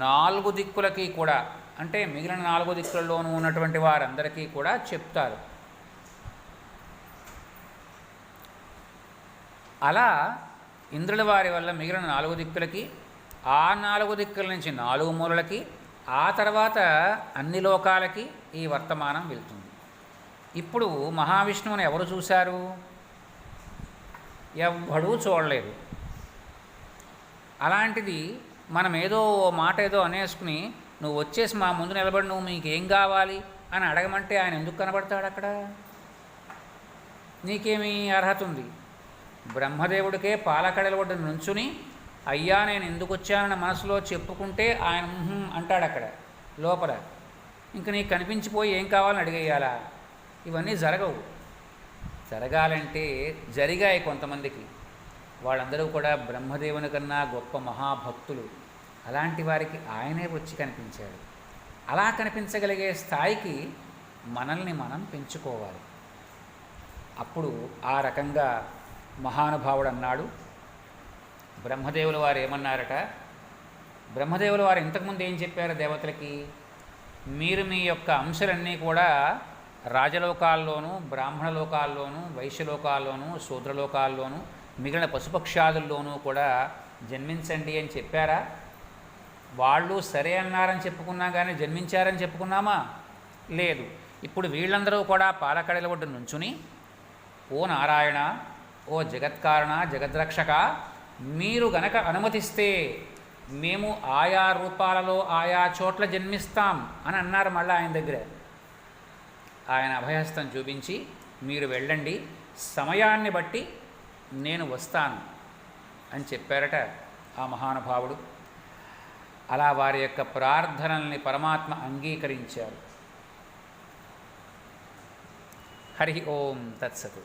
4 దిక్కులకి కూడా, అంటే మిగిలిన 4 దిక్కులలోనూ ఉన్నటువంటి వారందరికీ కూడా చెప్తారు. అలా ఇంద్రుల వారి వల్ల మిగిలిన 4 దిక్కులకి, ఆ 4 దిక్కుల నుంచి 4 మూలలకి, ఆ తర్వాత అన్ని లోకాలకి ఈ వర్తమానం వెళ్తుంది. ఇప్పుడు మహావిష్ణువుని ఎవరు చూశారు? ఎవ్వడూ చూడలేదు. అలాంటిది మనం ఏదో మాట ఏదో అనేసుకుని నువ్వు వచ్చేసి మా ముందు నిలబడి నువ్వు మీకేం కావాలి అని అడగమంటే ఆయన ఎందుకు కనబడతాడు అక్కడ? నీకేమీ అర్హత ఉంది? బ్రహ్మదేవుడికే పాలకడల ఒడ్డు నుంచుని అయ్యా నేను ఎందుకు వచ్చానని మనసులో చెప్పుకుంటే ఆయన అంటాడు అక్కడ లోపల. ఇంక నీకు కనిపించిపోయి ఏం కావాలని అడిగేయాలా? ఇవన్నీ జరగవు. జరగాలంటే జరిగాయి కొంతమందికి. వాళ్ళందరూ కూడా బ్రహ్మదేవుని కన్నా గొప్ప మహాభక్తులు. అలాంటి వారికి ఆయనే వచ్చి కనిపించాడు. అలా కనిపించగలిగే స్థాయికి మనల్ని మనం పెంచుకోవాలి. అప్పుడు ఆ రకంగా మహానుభావుడు అన్నాడు. బ్రహ్మదేవుల వారు ఏమన్నారట? బ్రహ్మదేవుల వారు ఇంతకుముందు ఏం చెప్పారు దేవతలకి? మీరు మీ యొక్క అంశాలన్నీ కూడా రాజలోకాల్లోనూ, బ్రాహ్మణ లోకాల్లోనూ, వైశ్యలోకాల్లోనూ, శూద్రలోకాల్లోనూ, మిగిలిన పశుపక్షాదుల్లోనూ కూడా జన్మించండి అని చెప్పారా? వాళ్ళు సరే అన్నారని చెప్పుకున్నా కానీ జన్మించారని చెప్పుకున్నామా? లేదు. ఇప్పుడు వీళ్ళందరూ కూడా పాలకడల ఒడ్డు నుంచుని, ఓ నారాయణ, ఓ జగత్కారణ, జగద్రక్షక, మీరు గనక అనుమతిస్తే మేము ఆయా రూపాలలో ఆయా చోట్ల జన్మిస్తాం అని అన్నారు. మళ్ళీ ఆయన దగ్గర ఆయన అభయహస్తం చూపించి, మీరు వెళ్ళండి, సమయాన్ని బట్టి నేను వస్తాను అని చెప్పారట ఆ మహానుభావుడు. అలా వారి యొక్క ప్రార్థనల్ని పరమాత్మ అంగీకరించారు. హరి ఓం తత్సతు.